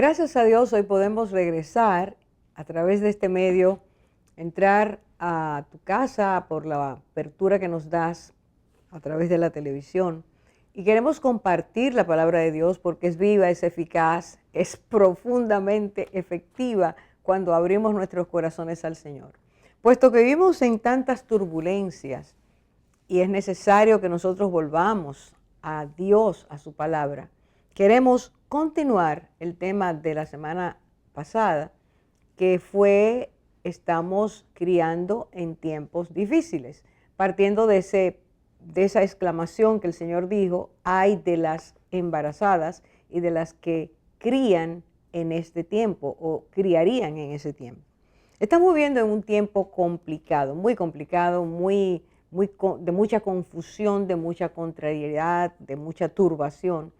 gracias a Dios hoy podemos regresar a través de este medio, entrar a tu casa por la apertura que nos das a través de la televisión. Y queremos compartir la palabra de Dios porque es viva, es eficaz, es profundamente efectiva cuando abrimos nuestros corazones al Señor. Puesto que vivimos en tantas turbulencias y es necesario que nosotros volvamos a Dios, a su palabra, queremos continuar el tema de la semana pasada, que fue estamos criando en tiempos difíciles, partiendo de esa exclamación que el Señor dijo: ay de las embarazadas y de las que crían en este tiempo o criarían en ese tiempo. Estamos viviendo en un tiempo complicado, de mucha confusión, de mucha contrariedad, de mucha turbación.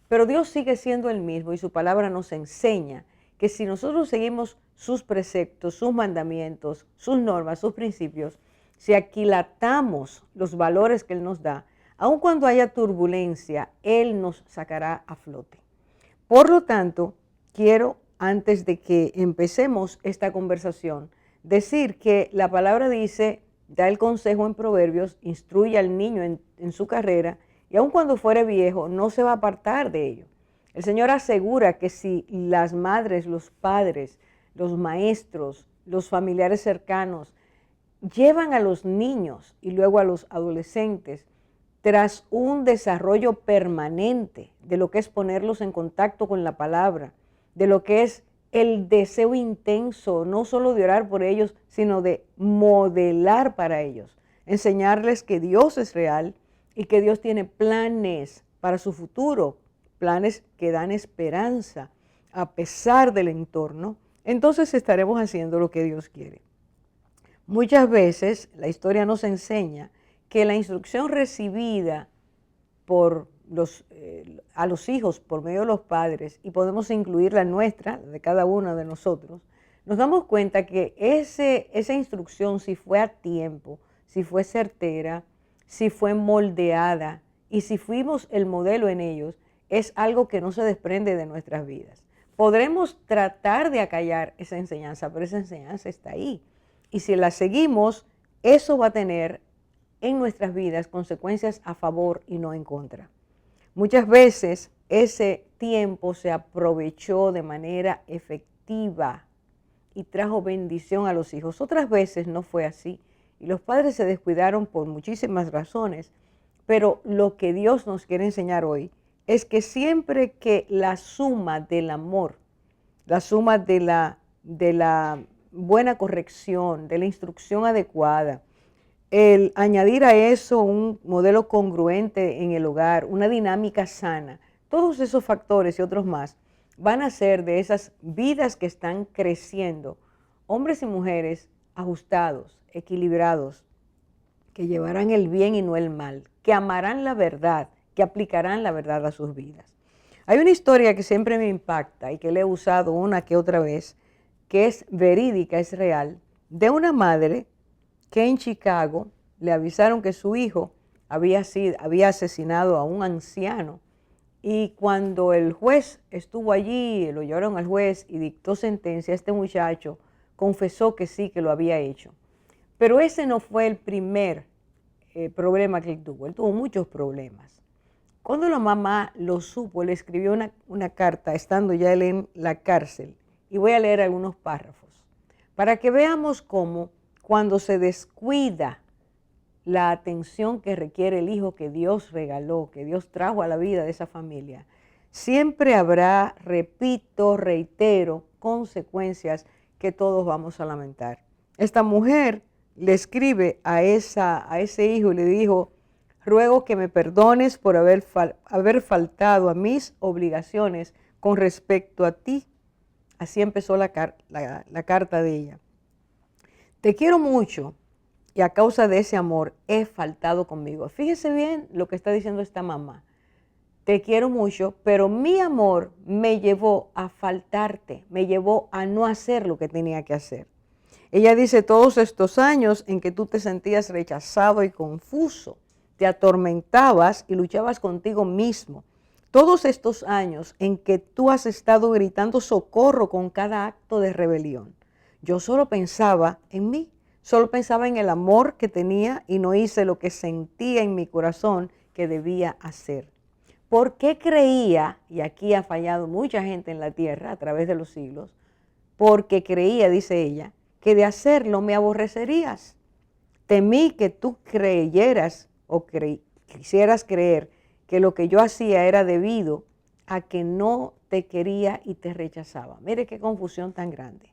Pero Dios sigue siendo el mismo y su palabra nos enseña que si nosotros seguimos sus preceptos, sus mandamientos, sus normas, sus principios, si aquilatamos los valores que Él nos da, aun cuando haya turbulencia, Él nos sacará a flote. Por lo tanto, quiero, antes de que empecemos esta conversación, decir que la palabra dice, da el consejo en Proverbios, instruye al niño en su carrera, y aun cuando fuere viejo, no se va a apartar de ello. El Señor asegura que si las madres, los padres, los maestros, los familiares cercanos, llevan a los niños y luego a los adolescentes tras un desarrollo permanente de lo que es ponerlos en contacto con la palabra, de lo que es el deseo intenso, no solo de orar por ellos, sino de modelar para ellos, enseñarles que Dios es real y que Dios tiene planes para su futuro, planes que dan esperanza a pesar del entorno. Entonces estaremos haciendo lo que Dios quiere. Muchas veces la historia nos enseña que la instrucción recibida a los hijos por medio de los padres, y podemos incluir la nuestra, de cada uno de nosotros, nos damos cuenta que esa instrucción, si fue a tiempo, si fue certera, si fue moldeada y si fuimos el modelo en ellos, es algo que no se desprende de nuestras vidas. Podremos tratar de acallar esa enseñanza, pero esa enseñanza está ahí. Y si la seguimos, eso va a tener en nuestras vidas consecuencias a favor y no en contra. Muchas veces ese tiempo se aprovechó de manera efectiva y trajo bendición a los hijos. Otras veces no fue así y los padres se descuidaron por muchísimas razones, pero lo que Dios nos quiere enseñar hoy es que siempre que la suma del amor, la suma de la buena corrección, de la instrucción adecuada, el añadir a eso un modelo congruente en el hogar, una dinámica sana, todos esos factores y otros más van a hacer de esas vidas que están creciendo, hombres y mujeres ajustados, equilibrados, que llevarán el bien y no el mal, que amarán la verdad, que aplicarán la verdad a sus vidas. Hay una historia que siempre me impacta y que le he usado una que otra vez, que es verídica, es real, de una madre que en Chicago le avisaron que su hijo había asesinado a un anciano, y cuando el juez estuvo allí, lo llevaron al juez y dictó sentencia, este muchacho confesó que sí, que lo había hecho. Pero ese no fue el primer problema que él tuvo muchos problemas. Cuando la mamá lo supo, le escribió una carta, estando ya él en la cárcel, y voy a leer algunos párrafos, para que veamos cómo cuando se descuida la atención que requiere el hijo que Dios regaló, que Dios trajo a la vida de esa familia, siempre habrá, repito, reitero, consecuencias que todos vamos a lamentar. Esta mujer le escribe a ese hijo y le dijo: ruego que me perdones por haber faltado a mis obligaciones con respecto a ti. Así empezó la carta de ella. Te quiero mucho y a causa de ese amor he faltado conmigo. Fíjese bien lo que está diciendo esta mamá. Te quiero mucho, pero mi amor me llevó a faltarte, me llevó a no hacer lo que tenía que hacer. Ella dice: todos estos años en que tú te sentías rechazado y confuso, te atormentabas y luchabas contigo mismo. todos estos años en que tú has estado gritando socorro con cada acto de rebelión, yo solo pensaba en mí, solo pensaba en el amor que tenía y no hice lo que sentía en mi corazón que debía hacer. ¿Por qué creía, y aquí ha fallado mucha gente en la tierra a través de los siglos, porque creía, dice ella, que de hacerlo me aborrecerías? Temí que tú creyeras o quisieras creer que lo que yo hacía era debido a que no te quería y te rechazaba. Mire qué confusión tan grande.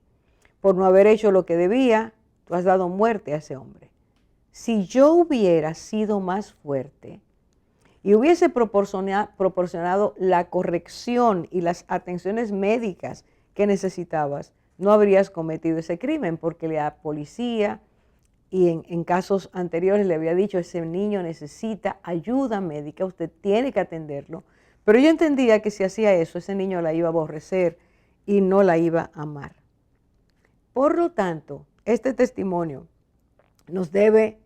Por no haber hecho lo que debía, tú has dado muerte a ese hombre. Si yo hubiera sido más fuerte y hubiese proporcionado la corrección y las atenciones médicas que necesitabas, no habrías cometido ese crimen, porque la policía y en casos anteriores le había dicho, ese niño necesita ayuda médica, usted tiene que atenderlo. Pero yo entendía que si hacía eso, ese niño la iba a aborrecer y no la iba a amar. Por lo tanto, este testimonio nos debe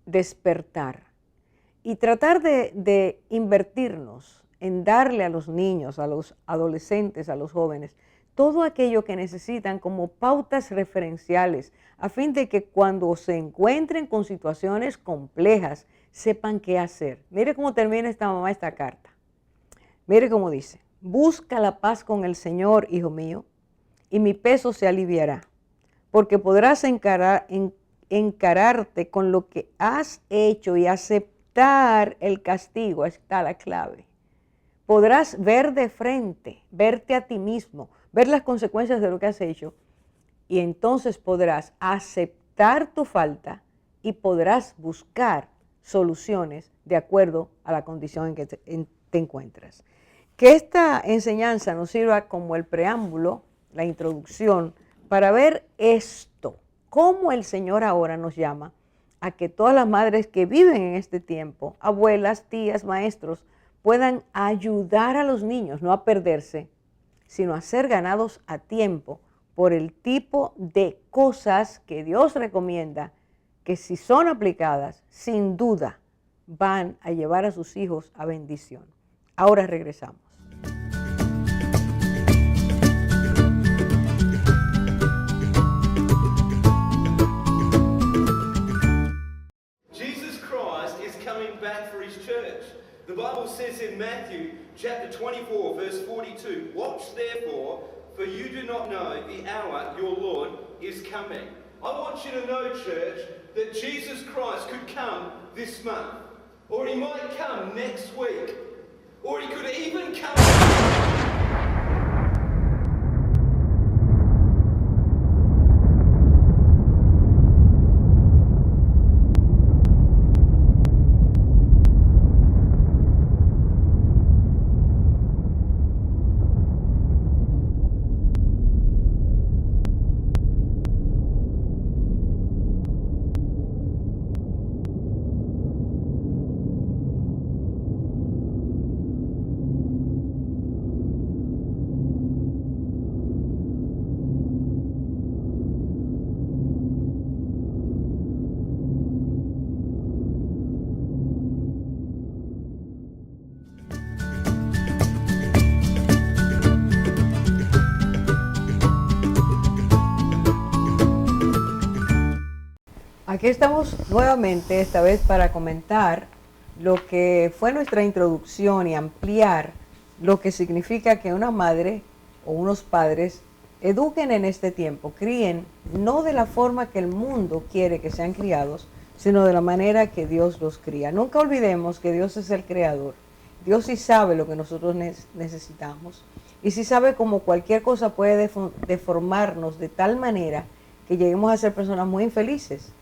despertar y tratar de invertirnos en darle a los niños, a los adolescentes, a los jóvenes, todo aquello que necesitan como pautas referenciales, a fin de que cuando se encuentren con situaciones complejas, sepan qué hacer. Mire cómo termina esta mamá esta carta. Mire cómo dice: busca la paz con el Señor, hijo mío, y mi peso se aliviará, porque podrás encararte con lo que has hecho y aceptar el castigo. Ahí está la clave. Podrás ver de frente, verte a ti mismo, ver las consecuencias de lo que has hecho, y entonces podrás aceptar tu falta y podrás buscar soluciones de acuerdo a la condición en que te encuentras. Que esta enseñanza nos sirva como el preámbulo, la introducción, para ver esto, cómo el Señor ahora nos llama a que todas las madres que viven en este tiempo, abuelas, tías, maestros, puedan ayudar a los niños, no a perderse, sino a ser ganados a tiempo por el tipo de cosas que Dios recomienda, que si son aplicadas, sin duda van a llevar a sus hijos a bendición. Ahora regresamos. Jesus Christ is coming back for his church. The Bible says in Matthew chapter 24, verse 42, watch therefore, for you do not know the hour your Lord is coming. I want you to know, church, that Jesus Christ could come this month, or he might come next week, or he could even come... Aquí estamos nuevamente, esta vez para comentar lo que fue nuestra introducción y ampliar lo que significa que una madre o unos padres eduquen en este tiempo, críen no de la forma que el mundo quiere que sean criados, sino de la manera que Dios los cría. Nunca olvidemos que Dios es el creador. Dios sí sabe lo que nosotros necesitamos y sí sabe cómo cualquier cosa puede deformarnos de tal manera que lleguemos a ser personas muy infelices,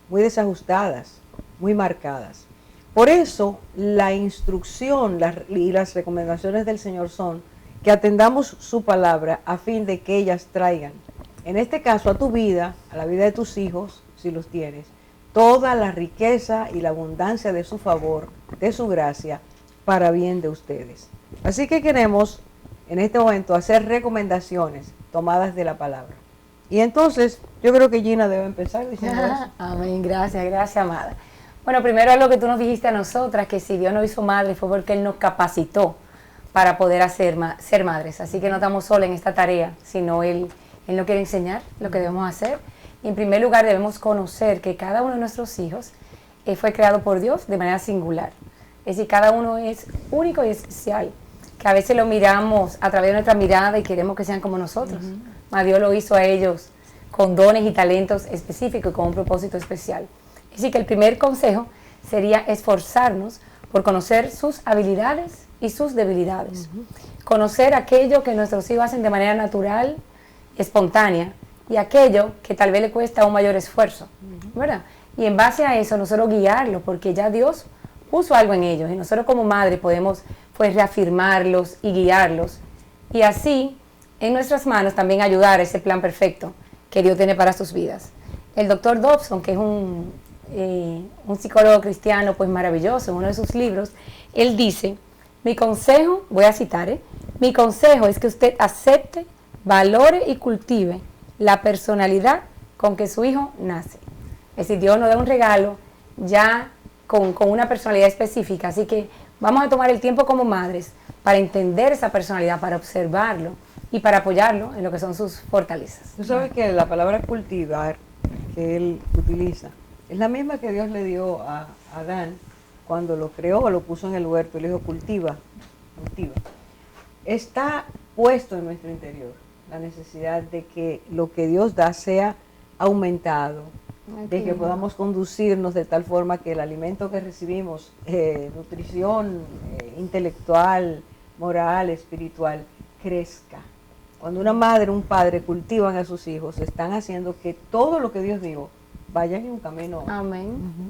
muy desajustadas, muy marcadas. Por eso la instrucción y las recomendaciones del Señor son que atendamos su palabra a fin de que ellas traigan, en este caso a tu vida, a la vida de tus hijos, si los tienes, toda la riqueza y la abundancia de su favor, de su gracia, para bien de ustedes. Así que queremos en este momento hacer recomendaciones tomadas de la palabra. Y entonces, yo creo que Gina debe empezar diciendo eso. Amén, gracias, amada. Bueno, primero lo que tú nos dijiste a nosotras, que si Dios nos hizo madre fue porque Él nos capacitó para poder ser madres. Así que no estamos solos en esta tarea, sino Él nos quiere enseñar lo que debemos hacer. Y en primer lugar debemos conocer que cada uno de nuestros hijos fue creado por Dios de manera singular. Es decir, cada uno es único y especial, que a veces lo miramos a través de nuestra mirada y queremos que sean como nosotros. Mas Dios lo hizo a ellos con dones y talentos específicos y con un propósito especial. Es decir, que el primer consejo sería esforzarnos por conocer sus habilidades y sus debilidades. Conocer aquello que nuestros hijos hacen de manera natural, espontánea, y aquello que tal vez le cuesta un mayor esfuerzo, ¿verdad? Y en base a eso nosotros guiarlos, porque ya Dios puso algo en ellos, y nosotros como madre podemos pues reafirmarlos y guiarlos, y así en nuestras manos también ayudar a ese plan perfecto que Dios tiene para sus vidas. El doctor Dobson, que es un psicólogo cristiano pues maravilloso, en uno de sus libros, él dice: mi consejo, voy a citar, mi consejo es que usted acepte, valore y cultive la personalidad con que su hijo nace. Es decir, Dios nos da un regalo ya con una personalidad específica, así que vamos a tomar el tiempo como madres para entender esa personalidad, para observarlo y para apoyarlo en lo que son sus fortalezas. Tú sabes que la palabra cultivar que él utiliza es la misma que Dios le dio a Adán cuando lo creó, lo puso en el huerto y le dijo cultiva. Está puesto en nuestro interior la necesidad de que lo que Dios da sea aumentado, de que podamos conducirnos de tal forma que el alimento que recibimos, nutrición intelectual, moral, espiritual, crezca. Cuando una madre, un padre cultivan a sus hijos, están haciendo que todo lo que Dios dijo vaya en un camino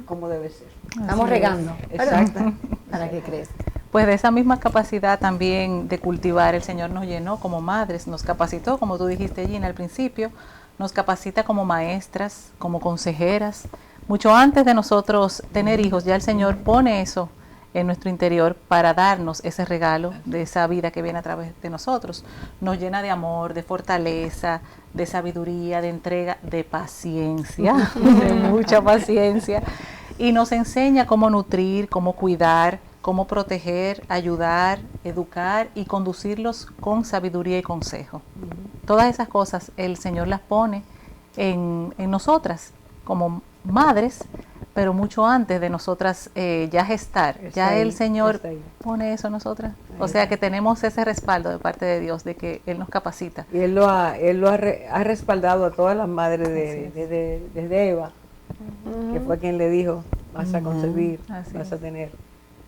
como debe ser. Estamos regando. Exacto. Para que crezca. Pues de esa misma capacidad también de cultivar, el Señor nos llenó como madres, nos capacitó, como tú dijiste, Gina, al principio, nos capacita como maestras, como consejeras. Mucho antes de nosotros tener hijos, ya el Señor pone eso en nuestro interior para darnos ese regalo de esa vida que viene a través de nosotros. Nos llena de amor, de fortaleza, de sabiduría, de entrega, de paciencia, de mucha paciencia. Y nos enseña cómo nutrir, cómo cuidar, cómo proteger, ayudar, educar y conducirlos con sabiduría y consejo. Todas esas cosas el Señor las pone en nosotras como madres, pero mucho antes de nosotras ya gestar. Ya el Señor pone eso en nosotras. O sea que tenemos ese respaldo de parte de Dios, de que Él nos capacita. Y Él lo ha respaldado a todas las madres desde Eva, que fue quien le dijo, vas a concebir, vas a tener.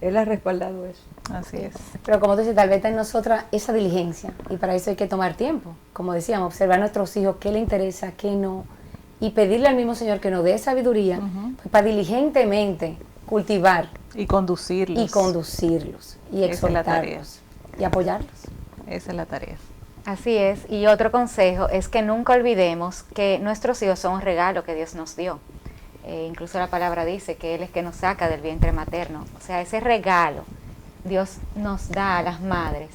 Él ha respaldado eso. Así es. Pero como tú dices, tal vez está en nosotras esa diligencia, y para eso hay que tomar tiempo. Como decíamos, observar a nuestros hijos, qué le interesa, qué no, y pedirle al mismo Señor que nos dé sabiduría pues, para diligentemente cultivar y conducirlos y exhortarlos y apoyarlos. Esa es la tarea. Así es, y otro consejo es que nunca olvidemos que nuestros hijos son un regalo que Dios nos dio. Incluso la palabra dice que Él es que nos saca del vientre materno. O sea, ese regalo Dios nos da a las madres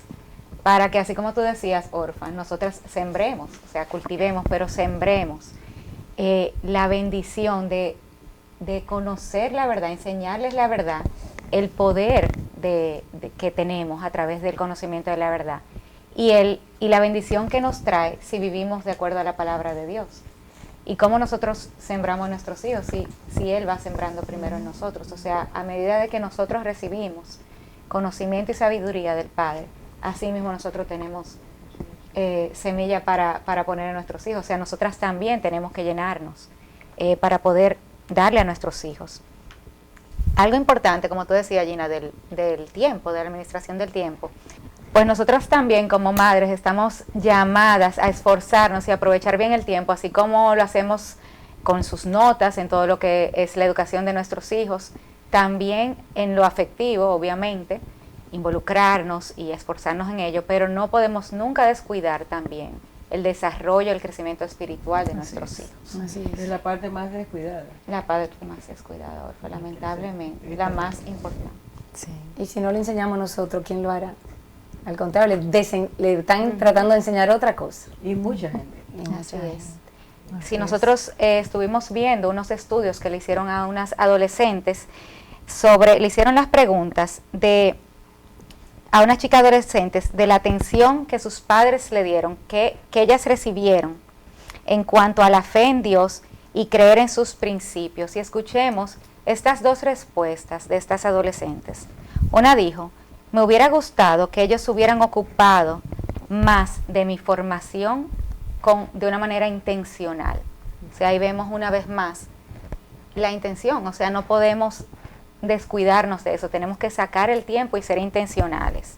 para que, así como tú decías, Orfa, nosotras sembremos, o sea, cultivemos, pero sembremos la bendición de conocer la verdad, enseñarles la verdad, el poder que tenemos a través del conocimiento de la verdad y la bendición que nos trae si vivimos de acuerdo a la palabra de Dios. Y cómo nosotros sembramos a nuestros hijos, si Él va sembrando primero en nosotros. O sea, a medida de que nosotros recibimos conocimiento y sabiduría del Padre, así mismo nosotros tenemos semilla para poner en nuestros hijos. O sea, nosotras también tenemos que llenarnos para poder darle a nuestros hijos. Algo importante, como tú decías, Gina, del tiempo, de la administración del tiempo. Pues nosotros también como madres estamos llamadas a esforzarnos y aprovechar bien el tiempo, así como lo hacemos con sus notas, en todo lo que es la educación de nuestros hijos, también en lo afectivo, obviamente, involucrarnos y esforzarnos en ello, pero no podemos nunca descuidar también el desarrollo, el crecimiento espiritual de nuestros hijos. Así es la parte más descuidada. La parte más descuidada, Orfa, lamentablemente, la más importante. Sí. Y si no le enseñamos nosotros, ¿quién lo hará? Al contrario, le están tratando de enseñar otra cosa. Y mucha gente. Así es. Si nosotros estuvimos viendo unos estudios que le hicieron a unas adolescentes le hicieron las preguntas de a unas chicas adolescentes de la atención que sus padres le dieron, que ellas recibieron en cuanto a la fe en Dios y creer en sus principios. Y escuchemos estas dos respuestas de estas adolescentes. Una dijo: me hubiera gustado que ellos se hubieran ocupado más de mi formación de una manera intencional. O sea, ahí vemos una vez más la intención, o sea, no podemos descuidarnos de eso, tenemos que sacar el tiempo y ser intencionales.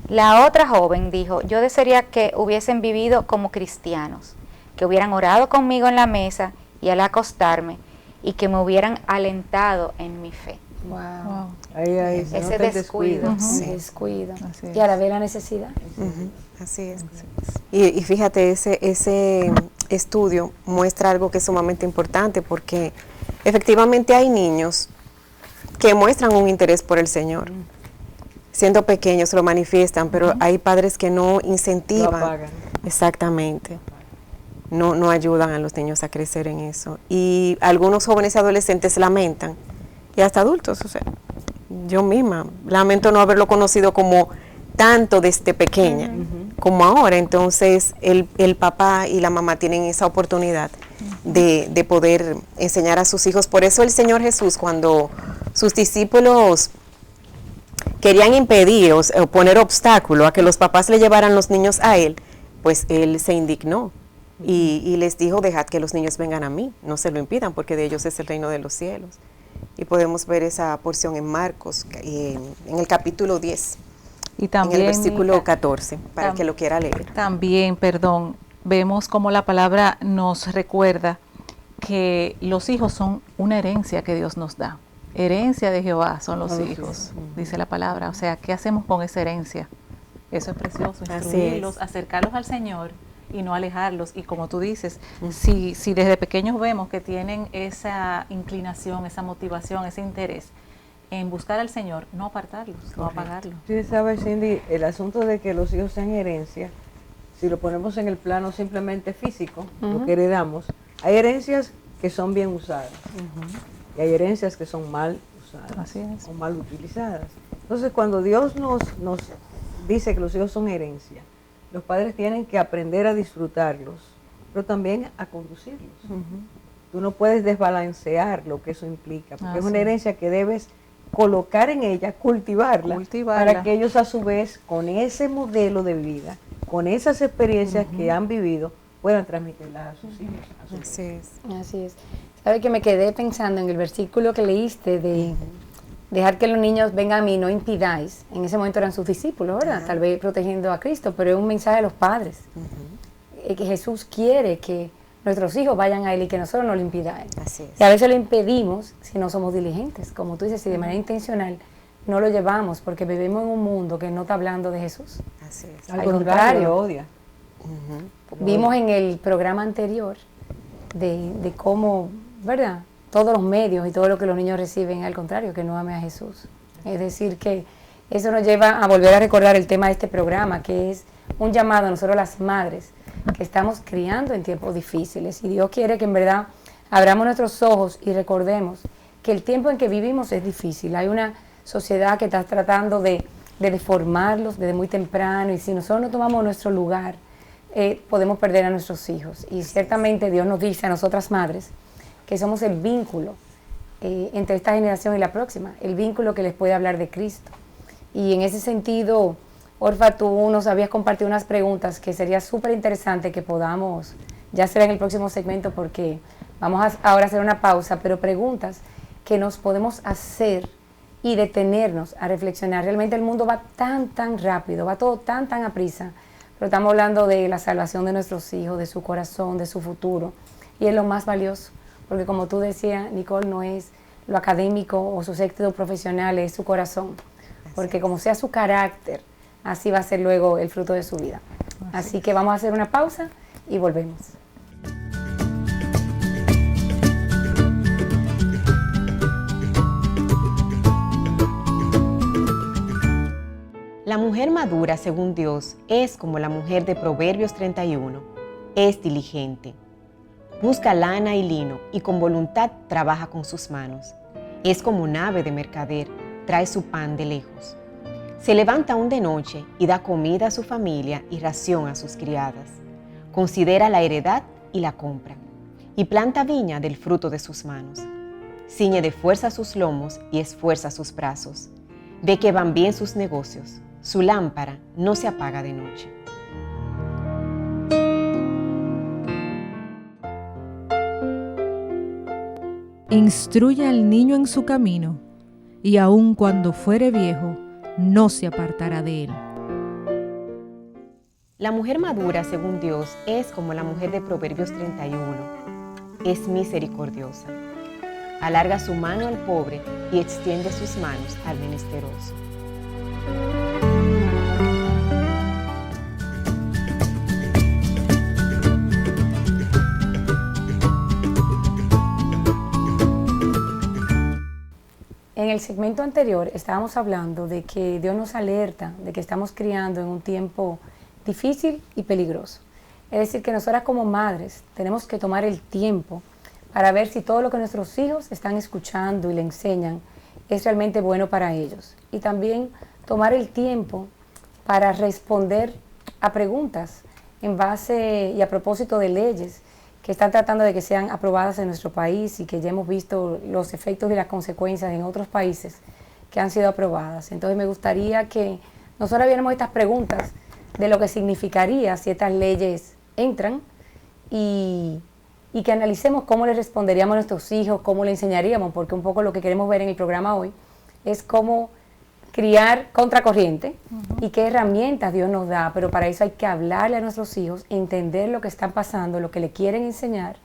La otra joven dijo: yo desearía que hubiesen vivido como cristianos, que hubieran orado conmigo en la mesa y al acostarme, y que me hubieran alentado en mi fe. Wow. Ahí, Ese descuido. Sí. Descuido. Así es. Y ahora ve la necesidad. Así es. Y fíjate, ese estudio muestra algo que es sumamente importante, porque efectivamente hay niños que muestran un interés por el Señor. Siendo pequeños lo manifiestan, pero hay padres que no incentivan. Lo apagan. Exactamente. No ayudan a los niños a crecer en eso. Y algunos jóvenes y adolescentes lamentan, y hasta adultos, o sea, yo misma lamento no haberlo conocido como tanto desde pequeña, como ahora. Entonces el papá y la mamá tienen esa oportunidad de poder enseñar a sus hijos. Por eso el Señor Jesús, cuando sus discípulos querían impedir o poner obstáculo a que los papás le llevaran los niños a Él, pues Él se indignó y les dijo: dejad que los niños vengan a mí, no se lo impidan, porque de ellos es el reino de los cielos. Y podemos ver esa porción en Marcos, en el capítulo 10, Y también, en el versículo 14, para el que lo quiera leer. También, vemos como la palabra nos recuerda que los hijos son una herencia que Dios nos da. Herencia de Jehová son los hijos, dice la palabra. O sea, ¿qué hacemos con esa herencia? Eso es precioso, instruirlos, acercarlos al Señor y no alejarlos. Y como tú dices, si desde pequeños vemos que tienen esa inclinación, esa motivación, ese interés en buscar al Señor, no apartarlos, no apagarlos. Sí, sabes, Cindy, el asunto de que los hijos sean herencia, si lo ponemos en el plano simplemente físico, lo que heredamos, hay herencias que son bien usadas y hay herencias que son mal usadas. Así es. O mal utilizadas. Entonces, cuando Dios nos dice que los hijos son herencia, los padres tienen que aprender a disfrutarlos, pero también a conducirlos. Tú no puedes desbalancear lo que eso implica, porque es una herencia que debes colocar en ella, cultivarla, para que ellos a su vez, con ese modelo de vida, con esas experiencias que han vivido, puedan transmitirlas a sus hijos. Así es. Así es. ¿Sabe que me quedé pensando en el versículo que leíste de dejar que los niños vengan a mí, no impidáis? En ese momento eran sus discípulos, ¿verdad? Tal vez protegiendo a Cristo, pero es un mensaje de los padres. Que Jesús quiere que nuestros hijos vayan a Él y que nosotros no lo impidáis. Así es. Y a veces lo impedimos si no somos diligentes. Como tú dices, si de manera intencional no lo llevamos, porque vivimos en un mundo que no está hablando de Jesús. Así es. Al contrario, lo odia. Vimos en el programa anterior de cómo, ¿verdad? Todos los medios y todo lo que los niños reciben, al contrario, que no ame a Jesús. Es decir, que eso nos lleva a volver a recordar el tema de este programa, que es un llamado a nosotros las madres, que estamos criando en tiempos difíciles. Y Dios quiere que en verdad abramos nuestros ojos y recordemos que el tiempo en que vivimos es difícil. Hay una sociedad que está tratando de deformarlos desde muy temprano, y si nosotros no tomamos nuestro lugar, podemos perder a nuestros hijos. Y ciertamente Dios nos dice a nosotras madres que somos el vínculo entre esta generación y la próxima, el vínculo que les puede hablar de Cristo. Y en ese sentido, Orfa, tú nos habías compartido unas preguntas que sería súper interesante que podamos, ya será en el próximo segmento, porque vamos ahora a hacer una pausa, pero preguntas que nos podemos hacer y detenernos a reflexionar. Realmente el mundo va tan rápido, va todo tan aprisa, pero estamos hablando de la salvación de nuestros hijos, de su corazón, de su futuro, y es lo más valioso, porque como tú decías, Nicole, no es lo académico o sus éxitos profesionales, es su corazón, porque como sea su carácter, así va a ser luego el fruto de su vida. Así que vamos a hacer una pausa y volvemos. La mujer madura, según Dios, es como la mujer de Proverbios 31. Es diligente. Busca lana y lino y con voluntad trabaja con sus manos. Es como un ave de mercader, trae su pan de lejos. Se levanta aún de noche y da comida a su familia y ración a sus criadas. Considera la heredad y la compra, y planta viña del fruto de sus manos. Ciñe de fuerza sus lomos y esfuerza sus brazos. Ve que van bien sus negocios. Su lámpara no se apaga de noche. Instruye al niño en su camino, y aun cuando fuere viejo, no se apartará de él. La mujer madura, según Dios, es como la mujer de Proverbios 31. Es misericordiosa. Alarga su mano al pobre y extiende sus manos al menesteroso. En el segmento anterior estábamos hablando de que Dios nos alerta de que estamos criando en un tiempo difícil y peligroso. Es decir, que nosotras como madres tenemos que tomar el tiempo para ver si todo lo que nuestros hijos están escuchando y le enseñan es realmente bueno para ellos. Y también tomar el tiempo para responder a preguntas en base y a propósito de leyes que están tratando de que sean aprobadas en nuestro país y que ya hemos visto los efectos y las consecuencias en otros países que han sido aprobadas. Entonces me gustaría que nosotros viéramos estas preguntas de lo que significaría si estas leyes entran y que analicemos cómo le responderíamos a nuestros hijos, cómo le enseñaríamos, porque un poco lo que queremos ver en el programa hoy es cómo criar contracorriente y qué herramientas Dios nos da, pero para eso hay que hablarle a nuestros hijos, entender lo que están pasando, lo que le quieren enseñar,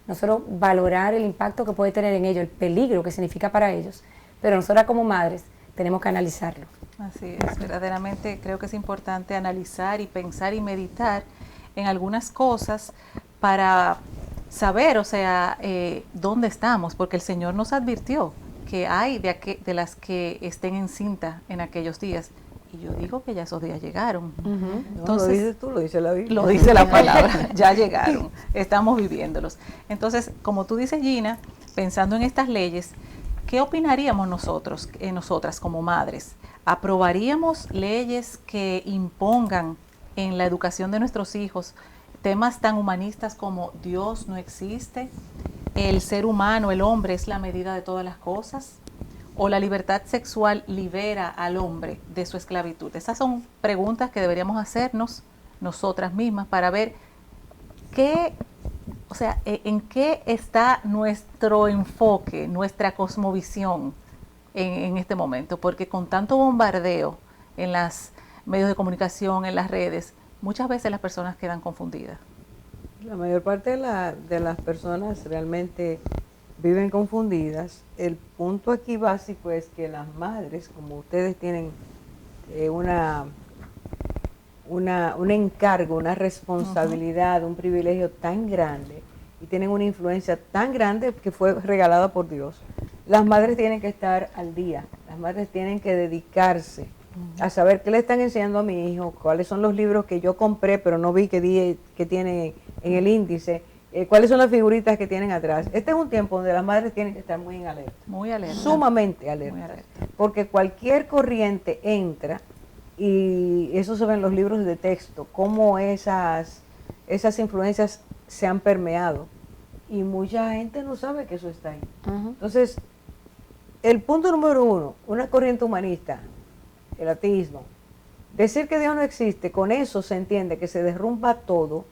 nosotros valorar el impacto que puede tener en ellos, el peligro que significa para ellos, pero nosotras como madres tenemos que analizarlo. Así es, verdaderamente creo que es importante analizar y pensar y meditar en algunas cosas para saber, o sea, dónde estamos, porque el Señor nos advirtió que hay de las que estén en cinta en aquellos días. Y yo digo que ya esos días llegaron. Entonces, Entonces, no lo dices tú, lo dice la Biblia. lo dice la palabra, ya llegaron, estamos viviéndolos. Entonces, como tú dices, Gina, pensando en estas leyes, ¿qué opinaríamos nosotras como madres? ¿Aprobaríamos leyes que impongan en la educación de nuestros hijos temas tan humanistas como Dios no existe, el ser humano, el hombre es la medida de todas las cosas, o la libertad sexual libera al hombre de su esclavitud? Esas son preguntas que deberíamos hacernos nosotras mismas para ver qué, o sea, en qué está nuestro enfoque, nuestra cosmovisión en este momento, porque con tanto bombardeo en los medios de comunicación, en las redes, muchas veces las personas quedan confundidas. La mayor parte de las personas realmente viven confundidas. El punto aquí básico es que las madres, como ustedes tienen un encargo, una responsabilidad, un privilegio tan grande y tienen una influencia tan grande que fue regalada por Dios, las madres tienen que estar al día, las madres tienen que dedicarse a saber qué le están enseñando a mi hijo, cuáles son los libros que yo compré pero no vi que tiene en el índice, cuáles son las figuritas que tienen atrás. Este es un tiempo donde las madres tienen que estar muy en alerta. Muy alerta. Sumamente alerta. Porque cualquier corriente entra, y eso se ve en los libros de texto, cómo esas influencias se han permeado. Y mucha gente no sabe que eso está ahí. Entonces, el punto número uno, una corriente humanista, el ateísmo. Decir que Dios no existe, con eso se entiende que se derrumba todo,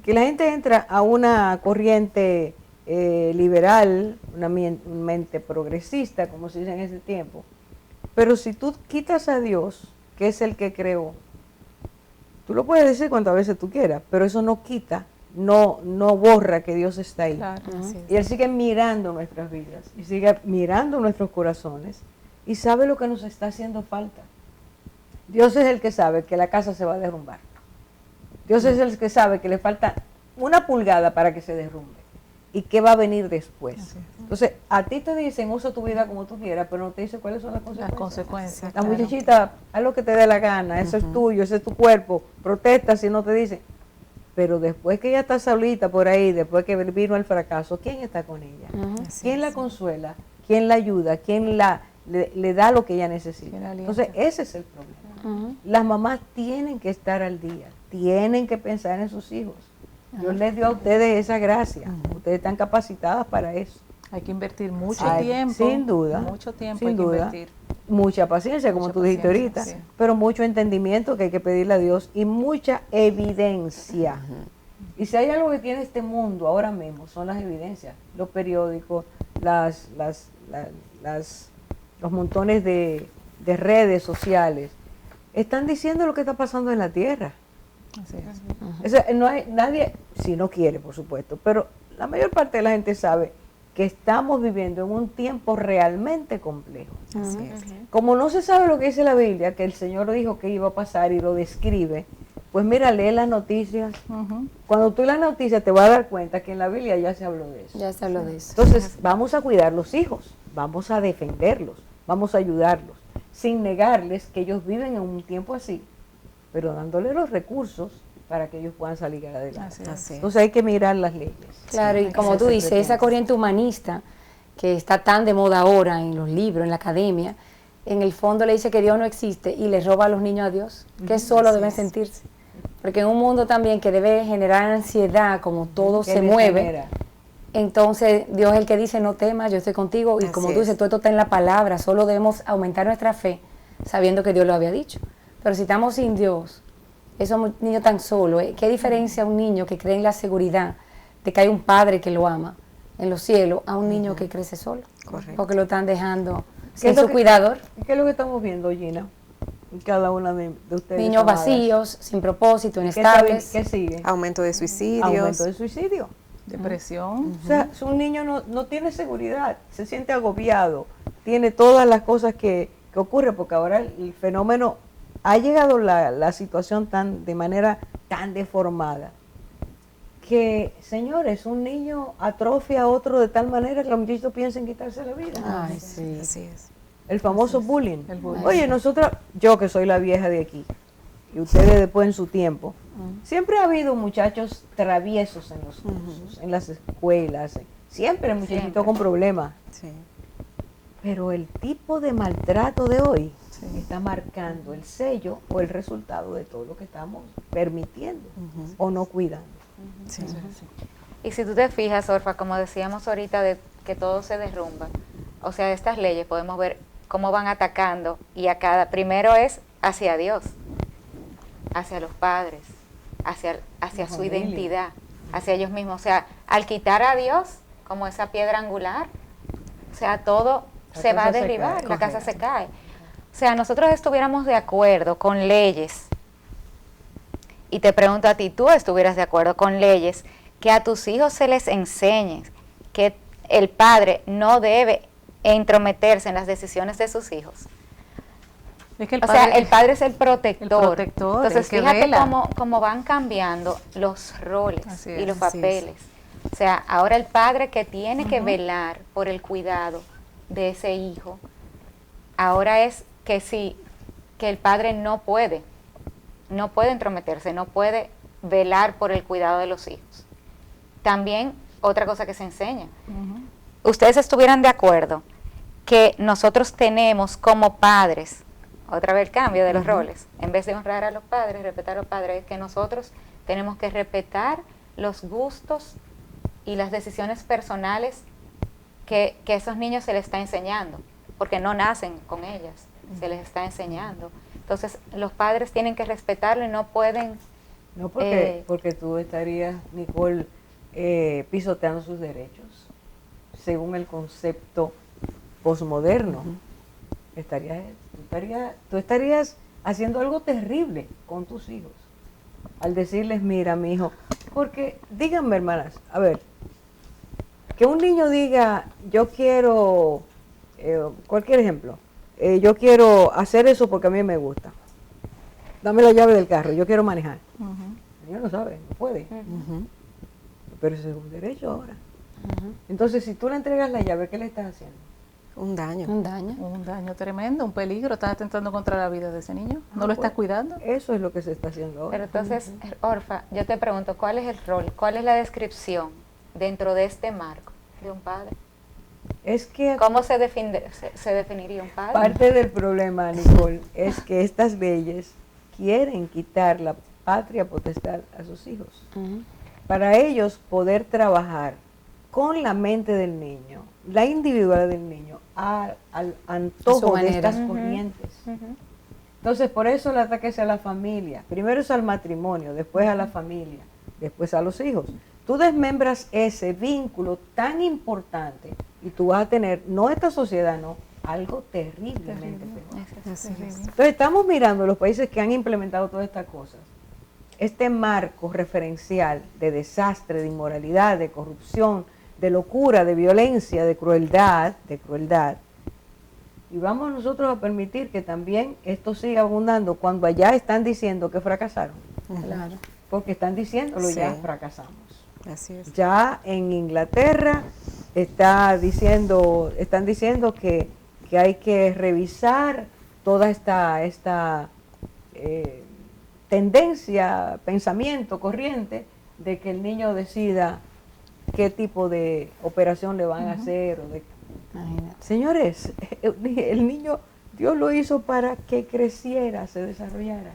que la gente entra a una corriente liberal, una mente progresista, como se dice en ese tiempo, pero si tú quitas a Dios, que es el que creó, tú lo puedes decir cuantas veces tú quieras, pero eso no quita, no borra que Dios está ahí. Claro, y Él sigue mirando nuestras vidas, y sigue mirando nuestros corazones, y sabe lo que nos está haciendo falta. Dios es el que sabe que la casa se va a derrumbar. Dios es el que sabe que le falta una pulgada para que se derrumbe. ¿Y qué va a venir después? Entonces, a ti te dicen, usa tu vida como tú quieras, pero no te dice cuáles son las consecuencias. Las consecuencias. La muchachita, haz lo que te dé la gana, eso es tuyo, ese es tu cuerpo, protesta si no te dicen. Pero después que ella está solita por ahí, después que vino el fracaso, ¿quién está con ella? ¿Quién la consuela? ¿Quién la ayuda? ¿Quién la le da lo que ella necesita. Tiene aliento. Entonces, ese es el problema. Las mamás tienen que estar al día, tienen que pensar en sus hijos. Dios les dio a ustedes esa gracia, ustedes están capacitadas para eso. Hay que invertir mucho Ay, tiempo. sin duda, Mucho tiempo sin hay que duda. invertir. Mucha paciencia, como Mucha tú dijiste paciencia, ahorita, sí. pero mucho entendimiento que hay que pedirle a Dios y mucha evidencia. Y si hay algo que tiene este mundo ahora mismo, son las evidencias, los periódicos, los montones de redes sociales, están diciendo lo que está pasando en la tierra. Así es. O sea, no hay nadie, si no quiere, por supuesto, pero la mayor parte de la gente sabe que estamos viviendo en un tiempo realmente complejo. Así es. Como no se sabe lo que dice la Biblia, que el Señor dijo que iba a pasar y lo describe, pues mira, lee las noticias. Cuando tú lees las noticias te vas a dar cuenta que en la Biblia ya se habló de eso. Ya se habló de eso. Entonces, vamos a cuidar los hijos, vamos a defenderlos, vamos a ayudarlos, sin negarles que ellos viven en un tiempo así, pero dándoles los recursos para que ellos puedan salir adelante. Así es. Así es. Entonces hay que mirar las leyes. Claro, y como tú dices, esa corriente humanista que está tan de moda ahora en los libros, en la academia, en el fondo le dice que Dios no existe y le roba a los niños a Dios, que solo deben sentirse. Porque en un mundo también que debe generar ansiedad, como todo Que se les mueve, genera. entonces Dios es el que dice, no temas, yo estoy contigo, y Así como tú es. dices, todo esto está en la palabra, solo debemos aumentar nuestra fe, sabiendo que Dios lo había dicho. Pero si estamos sin Dios, esos niños tan solos, ¿qué diferencia un niño que cree en la seguridad de que hay un padre que lo ama en los cielos a un niño que crece solo? Correcto. Porque lo están dejando ¿Qué sin es lo su que- cuidador. ¿Qué es lo que estamos viendo, Gina? En cada una de ustedes. Niños amadas. vacíos, sin propósito, ¿Qué está bien? inestables. ¿Qué sigue? Aumento de suicidios. Aumento de suicidio. Depresión. O sea, si un niño no tiene seguridad, se siente agobiado, tiene todas las cosas que ocurren, porque ahora el fenómeno, ha llegado la situación de manera tan deformada, que, señores, un niño atrofia a otro de tal manera que los muchachitos piensan quitarse la vida. Ay, sí. Así es. El famoso bullying. el bullying. Oye, nosotros, yo que soy la vieja de aquí, y ustedes después en su tiempo, siempre ha habido muchachos traviesos en los cursos, en las escuelas, siempre muchachitos Siempre. con problemas. Sí. Pero el tipo de maltrato de hoy está marcando el sello o el resultado de todo lo que estamos permitiendo o no cuidando. Sí. Y si tú te fijas, Orfa, como decíamos ahorita, de que todo se derrumba, o sea, estas leyes podemos ver cómo van atacando y a cada, primero es hacia Dios, hacia los padres, hacia La su familia. identidad, hacia ellos mismos. O sea, al quitar a Dios como esa piedra angular, o sea, todo La se va a casa se derribar, cae. la casa se cae. O sea, nosotros estuviéramos de acuerdo con leyes, y te pregunto a ti, ¿tú estuvieras de acuerdo con leyes que a tus hijos se les enseñe que el padre no debe entrometerse en las decisiones de sus hijos? Es que el O padre, sea, el padre es el protector. protector, Entonces, el que fíjate vela. cómo van cambiando los roles Así y es, los así es. papeles. O sea, ahora el padre que tiene que velar por el cuidado de ese hijo, ahora es que sí, que el padre no puede entrometerse, no puede velar por el cuidado de los hijos. También, otra cosa que se enseña, ustedes estuvieran de acuerdo que nosotros tenemos como padres, otra vez el cambio de los roles, en vez de honrar a los padres, respetar a los padres, es que nosotros tenemos que respetar los gustos y las decisiones personales que esos niños se les está enseñando, porque no nacen con ellas, se les está enseñando. Entonces, los padres tienen que respetarlo y no pueden... No porque tú estarías, Nicole, pisoteando sus derechos, según el concepto posmoderno. Tú estarías haciendo algo terrible con tus hijos al decirles, mira, mi hijo, porque díganme, hermanas, a ver, que un niño diga, yo quiero, cualquier ejemplo, yo quiero hacer eso porque a mí me gusta. Dame la llave del carro, yo quiero manejar. El niño no sabe, no puede. Pero ese es un derecho ahora. Entonces, si tú le entregas la llave, ¿qué le estás haciendo? Un daño. Un daño. un daño tremendo, un peligro, estás atentando contra la vida de ese niño, no lo estás cuidando. Eso es lo que se está haciendo ahora. Pero entonces, Orfa, yo te pregunto, ¿cuál es el rol, cuál es la descripción dentro de este marco de un padre? Es que ¿Cómo se definiría un padre? parte del problema, Nicole, es que estas leyes quieren quitar la patria potestad a sus hijos. Para ellos poder trabajar con la mente del niño, la individualidad del niño, al antojo de manera. estas corrientes. Entonces, por eso el ataque es a la familia. Primero es al matrimonio, después a la familia, después a los hijos. Tú desmembras ese vínculo tan importante y tú vas a tener, no esta sociedad, no, algo terriblemente peor. Entonces, estamos mirando los países que han implementado todas estas cosas. Este marco referencial de desastre, de inmoralidad, de corrupción, de locura, de violencia, de crueldad, y vamos nosotros a permitir que también esto siga abundando cuando allá están diciendo que fracasaron. Claro. Porque están diciéndolo, ya Sí. fracasamos. Así es. Ya en Inglaterra están diciendo que hay que revisar toda esta tendencia, pensamiento, corriente, de que el niño decida qué tipo de operación le van a hacer. Imagínate. Señores, el niño, Dios lo hizo para que creciera, se desarrollara.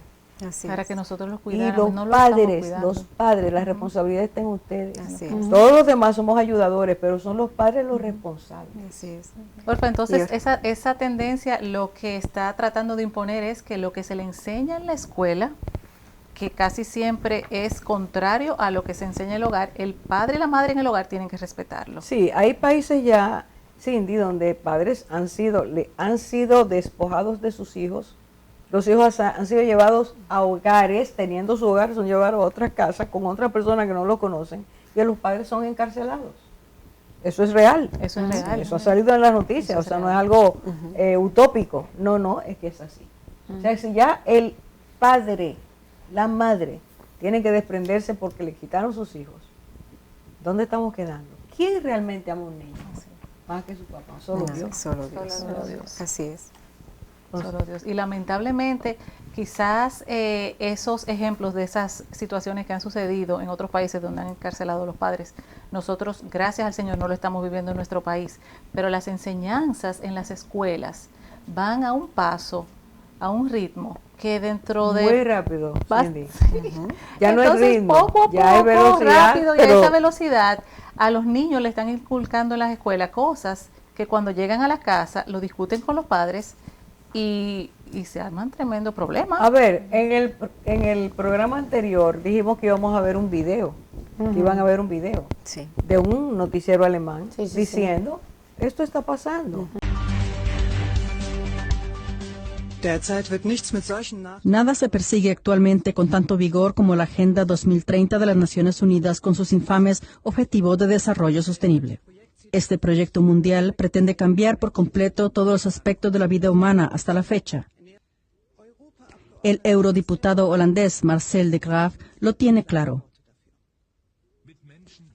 Así Para es. que nosotros los Y cuidáramos. No lo estamos cuidando. los padres, la responsabilidad está en ustedes. Así es. Todos los demás somos ayudadores, pero son los padres los responsables. Así es. Orfa, entonces Y- esa tendencia lo que está tratando de imponer es que lo que se le enseña en la escuela, que casi siempre es contrario a lo que se enseña en el hogar, el padre y la madre en el hogar tienen que respetarlo. Sí, hay países ya, Cindy, donde padres han sido despojados de sus hijos. Los hijos han sido llevados a hogares, teniendo su hogar, son llevados a otras casas con otras personas que no lo conocen, y los padres son encarcelados. Eso es real. Eso es real. Eso ha salido en las noticias, Eso o es sea, no real. es algo utópico. No, es que es así. O sea, si ya el padre, la madre, tienen que desprenderse porque le quitaron sus hijos, ¿dónde estamos quedando? ¿Quién realmente ama a un niño? Más que su papá, solo No, Dios. Solo Dios. Solo Dios. Así es. Solo Dios. Y lamentablemente, quizás esos ejemplos de esas situaciones que han sucedido en otros países donde han encarcelado a los padres, nosotros, gracias al Señor, no lo estamos viviendo en nuestro país, pero las enseñanzas en las escuelas van a un paso, a un ritmo que dentro de... Muy rápido, Bas- Cindy. Ya no es Entonces, ritmo, poco a ya hay poco, velocidad, rápido, y pero a esa velocidad a los niños le están inculcando en las escuelas cosas que cuando llegan a la casa lo discuten con los padres y se arman tremendo problema. a ver, en el programa anterior dijimos que íbamos a ver un video, que iban a ver un video Sí. de un noticiero alemán Sí, sí, diciendo, esto está pasando. Derzeit wird nichts mit solchen Nada se persigue actualmente con tanto vigor como la Agenda 2030 de las Naciones Unidas con sus infames Objetivos de Desarrollo Sostenible. Este proyecto mundial pretende cambiar por completo todos los aspectos de la vida humana hasta la fecha. El eurodiputado holandés Marcel de Graaf lo tiene claro.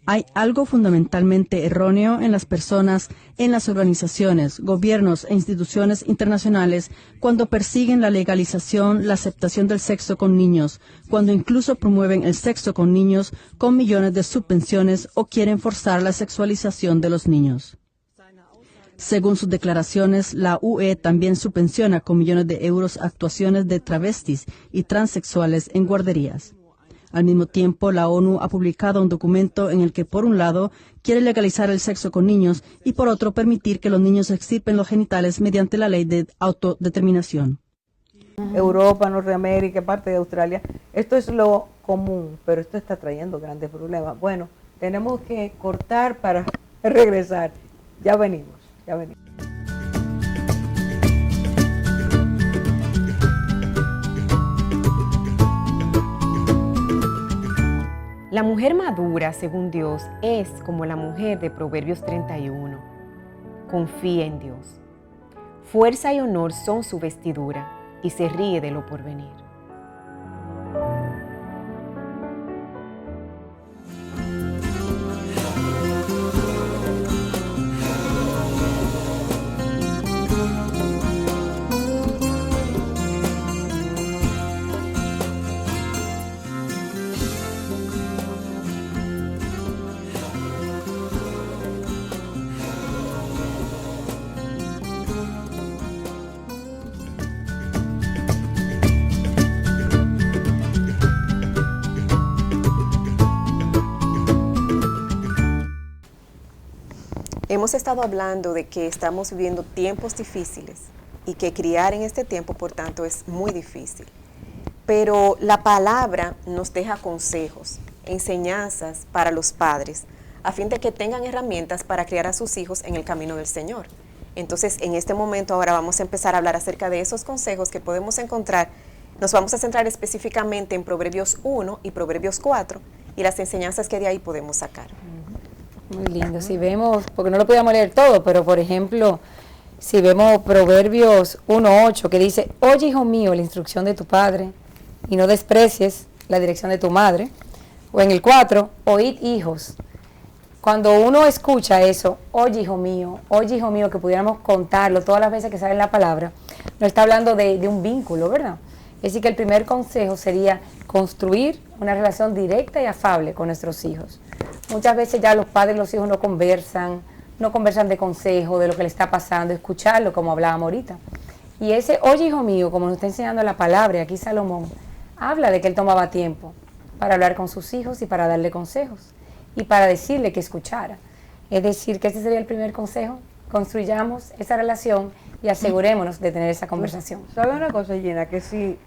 Hay algo fundamentalmente erróneo en las personas, en las organizaciones, gobiernos e instituciones internacionales cuando persiguen la legalización, la aceptación del sexo con niños, cuando incluso promueven el sexo con niños con millones de subvenciones o quieren forzar la sexualización de los niños. Según sus declaraciones, la UE también subvenciona con millones de euros actuaciones de travestis y transexuales en guarderías. Al mismo tiempo, la ONU ha publicado un documento en el que, por un lado, quiere legalizar el sexo con niños y, por otro, permitir que los niños extirpen los genitales mediante la ley de autodeterminación. Europa, Norteamérica, parte de Australia, esto es lo común, pero esto está trayendo grandes problemas. Bueno, tenemos que cortar para regresar. Ya venimos. La mujer madura, según Dios, es como la mujer de Proverbios 31. Confía en Dios. Fuerza y honor son su vestidura y se ríe de lo porvenir. hemos estado hablando de que estamos viviendo tiempos difíciles y que criar en este tiempo, por tanto, es muy difícil. Pero la palabra nos deja consejos, enseñanzas para los padres, a fin de que tengan herramientas para criar a sus hijos en el camino del Señor. Entonces, en este momento ahora vamos a empezar a hablar acerca de esos consejos que podemos encontrar. Nos vamos a centrar específicamente en Proverbios 1 y Proverbios 4 y las enseñanzas que de ahí podemos sacar. Muy lindo. Si vemos, porque no lo podíamos leer todo, pero por ejemplo, si vemos Proverbios 1:8 que dice, oye hijo mío la instrucción de tu padre y no desprecies la dirección de tu madre. O en el 4, oíd hijos. Cuando uno escucha eso, oye hijo mío, que pudiéramos contarlo todas las veces que sale la palabra, nos está hablando de un vínculo, ¿verdad? Es decir, que el primer consejo sería construir una relación directa y afable con nuestros hijos. Muchas veces ya los padres y los hijos no conversan de consejo, de lo que le está pasando, escucharlo, como hablábamos ahorita. Y ese, oye hijo mío, como nos está enseñando la palabra, y aquí Salomón habla de que él tomaba tiempo para hablar con sus hijos y para darle consejos y para decirle que escuchara. Es decir, que ese sería el primer consejo, construyamos esa relación y asegurémonos de tener esa conversación. ¿Sabes una cosa, Gina? Que si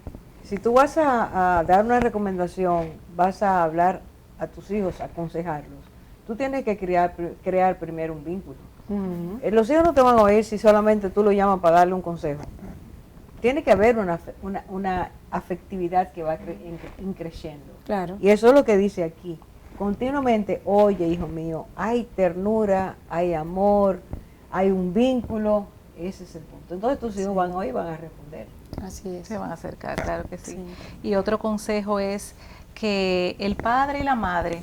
tú vas a dar una recomendación, vas a hablar a tus hijos, a aconsejarlos, tú tienes que crear primero un vínculo. Los hijos no te van a oír si solamente tú lo llamas para darle un consejo. Tiene que haber una afectividad que va creciendo. Claro. Y eso es lo que dice aquí. Continuamente, oye, hijo mío, hay ternura, hay amor, hay un vínculo, ese es el punto. Entonces tus hijos van a oír y van a responder. Así es. Se van a acercar, claro que sí. Y otro consejo es que el padre y la madre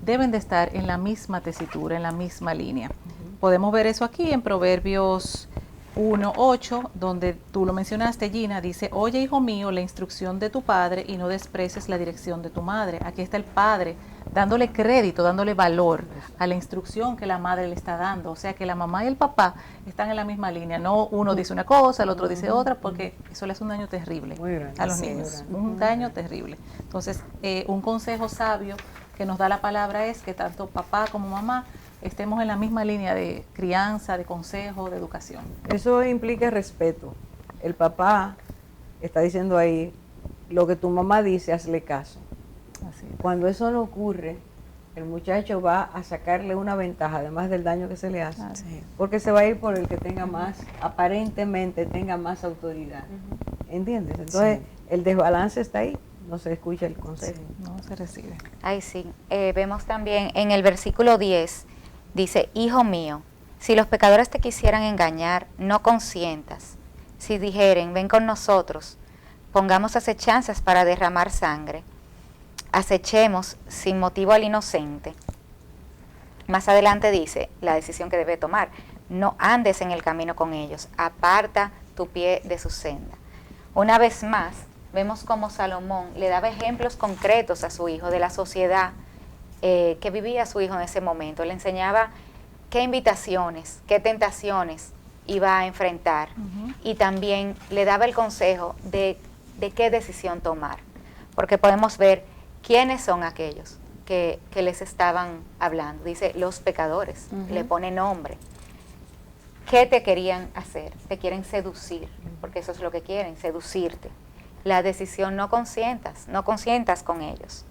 deben de estar en la misma tesitura, en la misma línea. Podemos ver eso aquí en Proverbios 1:8, donde tú lo mencionaste, Gina, dice, oye hijo mío la instrucción de tu padre y no desprecies la dirección de tu madre. Aquí está el padre dándole crédito, dándole valor a la instrucción que la madre le está dando. O sea que la mamá y el papá están en la misma línea. No uno dice una cosa, el otro dice otra, porque eso le hace un daño terrible a los niños. Un daño terrible. Entonces, un consejo sabio que nos da la palabra es que tanto papá como mamá estemos en la misma línea de crianza, de consejo, de educación. Eso implica respeto. El papá está diciendo ahí, lo que tu mamá dice, hazle caso. Así es. Cuando eso no ocurre, el muchacho va a sacarle una ventaja, además del daño que se le hace, porque se va a ir por el que tenga más, aparentemente tenga más autoridad. ¿Entiendes? Entonces, el desbalance está ahí, no se escucha el consejo. No se recibe. Ahí sí. Vemos también en el versículo 10, dice, hijo mío, si los pecadores te quisieran engañar, no consientas. Si dijeren, ven con nosotros, pongamos acechanzas para derramar sangre, acechemos sin motivo al inocente. Más adelante dice la decisión que debe tomar, no andes en el camino con ellos, aparta tu pie de su senda. Una vez más, vemos como Salomón le daba ejemplos concretos a su hijo de la sociedad que vivía su hijo en ese momento. Le enseñaba qué invitaciones, qué tentaciones iba a enfrentar y también le daba el consejo de qué decisión tomar. Porque podemos ver quiénes son aquellos que les estaban hablando. Dice, los pecadores, le pone nombre. ¿Qué te querían hacer? Te quieren seducir, porque eso es lo que quieren, seducirte. La decisión no consientas con ellos.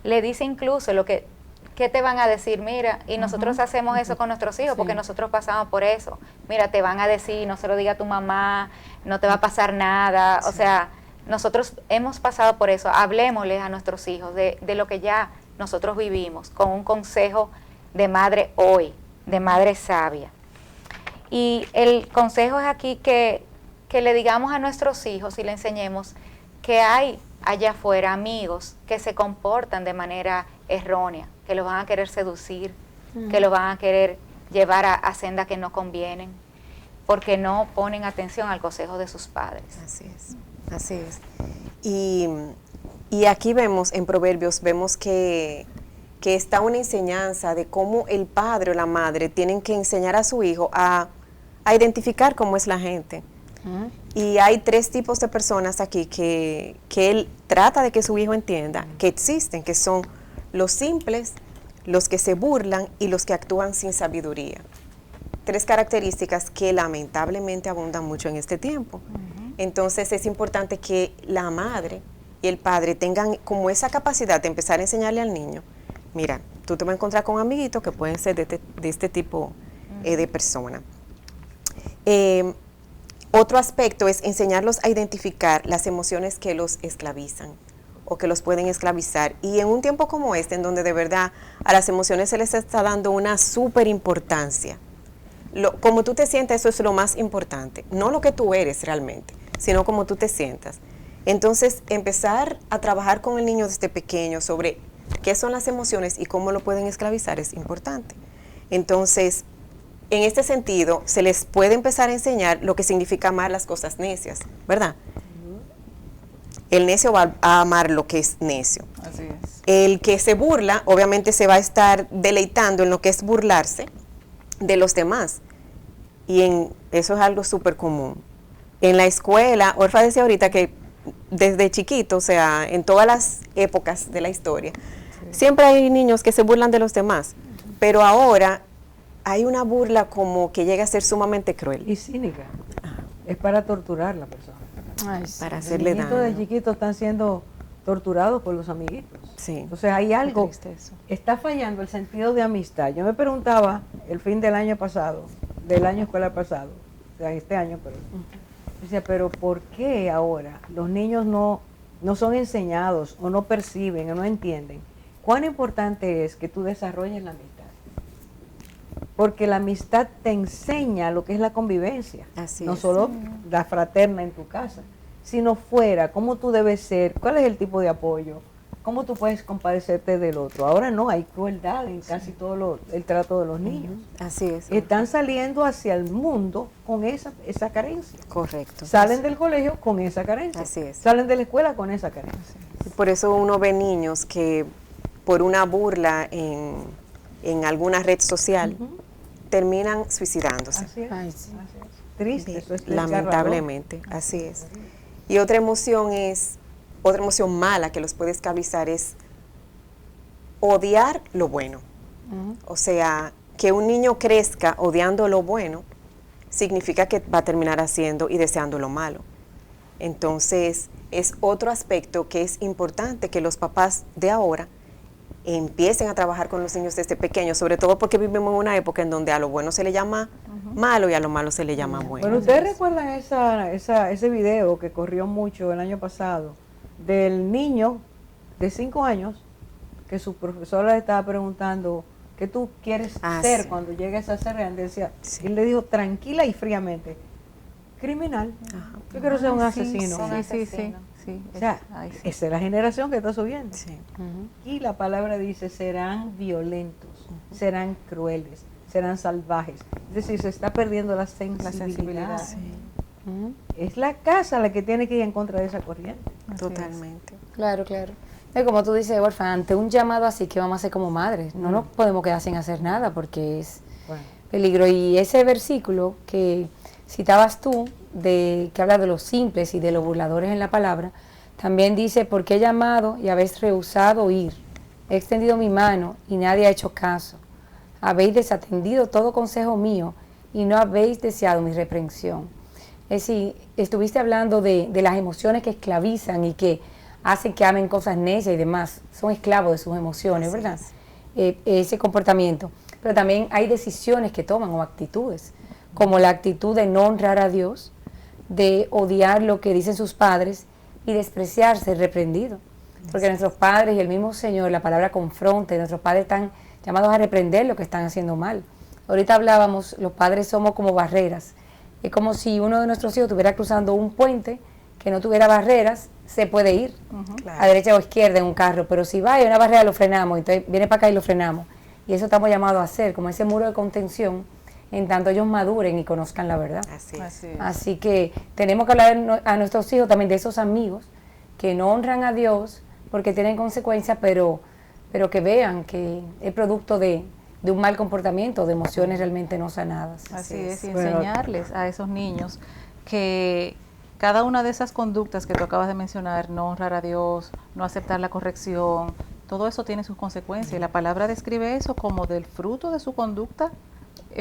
Le dice incluso ¿qué te van a decir? Mira, y nosotros hacemos eso con nuestros hijos, porque nosotros pasamos por eso. Mira, te van a decir, no se lo diga a tu mamá, no te va a pasar nada. O sea, nosotros hemos pasado por eso. Hablemosles a nuestros hijos de lo que ya nosotros vivimos, con un consejo de madre hoy, de madre sabia. Y el consejo es aquí que le digamos a nuestros hijos y le enseñemos que hay allá afuera amigos que se comportan de manera errónea, que los van a querer seducir, que los van a querer llevar a sendas que no convienen, porque no ponen atención al consejo de sus padres. Así es. Y aquí vemos, en Proverbios, vemos que está una enseñanza de cómo el padre o la madre tienen que enseñar a su hijo a identificar cómo es la gente. Y hay 3 tipos de personas aquí que él trata de que su hijo entienda que existen, que son los simples, los que se burlan y los que actúan sin sabiduría. tres características que lamentablemente abundan mucho en este tiempo. Entonces es importante que la madre y el padre tengan como esa capacidad de empezar a enseñarle al niño, mira, tú te vas a encontrar con amiguitos que pueden ser de este tipo de persona. Otro aspecto es enseñarlos a identificar las emociones que los esclavizan o que los pueden esclavizar. Y en un tiempo como este, en donde de verdad a las emociones se les está dando una súper importancia. Como tú te sientas, eso es lo más importante. No lo que tú eres realmente, sino cómo tú te sientas. Entonces, empezar a trabajar con el niño desde pequeño sobre qué son las emociones y cómo lo pueden esclavizar es importante. Entonces, en este sentido, se les puede empezar a enseñar lo que significa amar las cosas necias, ¿verdad? El necio va a amar lo que es necio. Así es. El que se burla, obviamente se va a estar deleitando en lo que es burlarse de los demás. Y eso es algo súper común. En la escuela, Orfa decía ahorita que desde chiquito, o sea, en todas las épocas de la historia, siempre hay niños que se burlan de los demás. Pero ahora hay una burla como que llega a ser sumamente cruel. Y cínica. Es para torturar a la persona. Ay, sí. Para hacerle daño. Los niñitos de chiquitos están siendo torturados por los amiguitos. Sí. Entonces hay algo, está fallando el sentido de amistad. Yo me preguntaba el fin del año pasado, del año escolar pasado, o sea, este año, pero decía, pero ¿por qué ahora los niños no son enseñados o no perciben o no entienden cuán importante es que tú desarrolles la amistad? Porque la amistad te enseña lo que es la convivencia, no solo la fraterna en tu casa, sino fuera, cómo tú debes ser, cuál es el tipo de apoyo, cómo tú puedes compadecerte del otro. Ahora no, hay crueldad en casi todo el trato de los niños. Así es. Están saliendo hacia el mundo con esa carencia. Correcto. Salen del colegio con esa carencia. Así es. Salen de la escuela con esa carencia. Por eso uno ve niños que por una burla en alguna red social terminan suicidándose. Así es. Ay, sí. Así es. Triste, eso es lamentablemente, así es. Y otra emoción mala que los puede esclavizar es odiar lo bueno. O sea, que un niño crezca odiando lo bueno significa que va a terminar haciendo y deseando lo malo. Entonces, es otro aspecto que es importante que los papás de ahora empiecen a trabajar con los niños desde pequeños, sobre todo porque vivimos en una época en donde a lo bueno se le llama malo y a lo malo se le llama bueno. Bueno, ¿ustedes recuerdan ese video que corrió mucho el año pasado del niño de 5 años que su profesora le estaba preguntando qué tú quieres ser cuando llegues a ser grande? Decía, y le dijo tranquila y fríamente, criminal. Yo quiero ser un asesino. Sí, o sea, esa es la generación que está subiendo. Y la palabra dice, serán violentos, serán crueles, serán salvajes. Es decir, se está perdiendo la sensibilidad. Es la casa la que tiene que ir en contra de esa corriente. Totalmente. Claro, claro. Como tú dices, Orfa, ante un llamado así, que vamos a hacer como madres? No nos podemos quedar sin hacer nada porque es peligro. Y ese versículo que citabas tú, que habla de los simples y de los burladores en la palabra, también dice, porque he llamado y habéis rehusado oír, he extendido mi mano y nadie ha hecho caso, habéis desatendido todo consejo mío y no habéis deseado mi reprensión. Es decir, estuviste hablando de las emociones que esclavizan y que hacen que amen cosas necias y demás, son esclavos de sus emociones, ¿verdad? Ese comportamiento. Pero también hay decisiones que toman o actitudes, como la actitud de no honrar a Dios, de odiar lo que dicen sus padres y despreciar ser reprendido. Porque nuestros padres y el mismo Señor, la palabra confronta, y nuestros padres están llamados a reprender lo que están haciendo mal. Ahorita hablábamos, los padres somos como barreras. Es como si uno de nuestros hijos estuviera cruzando un puente que no tuviera barreras, se puede ir a derecha o izquierda en un carro, pero si va y hay una barrera lo frenamos, entonces viene para acá y lo frenamos. Y eso estamos llamados a hacer, como ese muro de contención, en tanto ellos maduren y conozcan la verdad. Así que tenemos que hablar a nuestros hijos también de esos amigos que no honran a Dios porque tienen consecuencias, pero que vean que es producto de un mal comportamiento, de emociones realmente no sanadas. Así es, y enseñarles a esos niños que cada una de esas conductas que tú acabas de mencionar, no honrar a Dios, no aceptar la corrección, todo eso tiene sus consecuencias. Y la palabra describe eso como del fruto de su conducta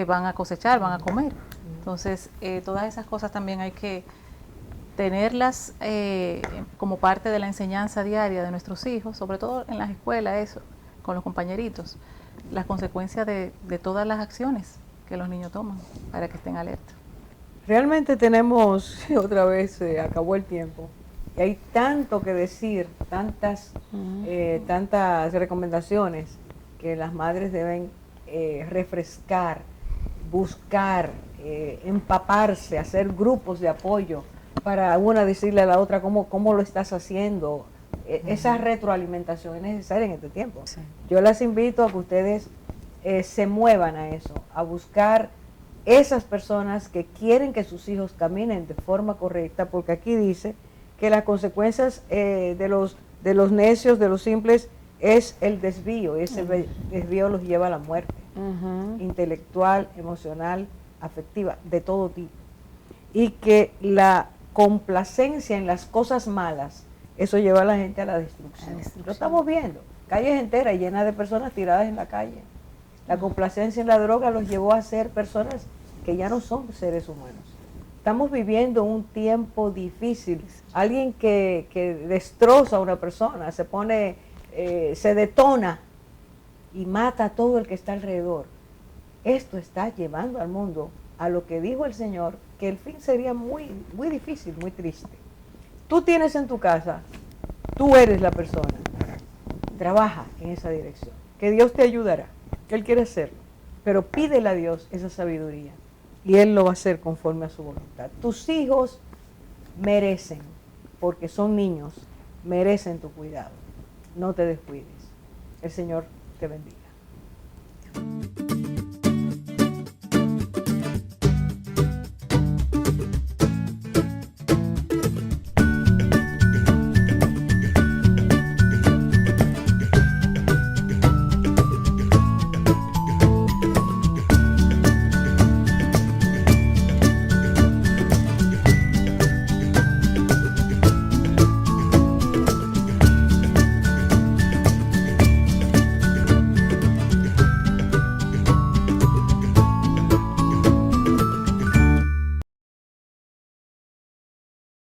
van a cosechar, van a comer. Entonces, todas esas cosas también hay que tenerlas como parte de la enseñanza diaria de nuestros hijos, sobre todo en las escuelas, eso, con los compañeritos, las consecuencias de todas las acciones que los niños toman para que estén alerta. Realmente tenemos, otra vez acabó el tiempo, y hay tanto que decir, tantas recomendaciones que las madres deben refrescar, buscar, empaparse, hacer grupos de apoyo para una decirle a la otra cómo lo estás haciendo. Esa retroalimentación es necesaria en este tiempo. Sí. Yo las invito a que ustedes se muevan a eso, a buscar esas personas que quieren que sus hijos caminen de forma correcta, porque aquí dice que las consecuencias de los necios, de los simples, es el desvío, y ese desvío los lleva a la muerte, intelectual, emocional, afectiva, de todo tipo. Y que la complacencia en las cosas malas, eso lleva a la gente a la destrucción. Lo estamos viendo, calles enteras llenas de personas tiradas en la calle. La complacencia en la droga los llevó a ser personas que ya no son seres humanos. Estamos viviendo un tiempo difícil. Alguien que destroza a una persona, se pone, se detona y mata a todo el que está alrededor. Esto está llevando al mundo a lo que dijo el Señor, que el fin sería muy, muy difícil, muy triste. Tú tienes en tu casa, tú eres la persona. Trabaja en esa dirección, que Dios te ayudará, que Él quiere hacerlo, pero pídele a Dios esa sabiduría y Él lo va a hacer conforme a su voluntad. Tus hijos merecen, porque son niños, merecen tu cuidado. No te descuides. El Señor te bendiga.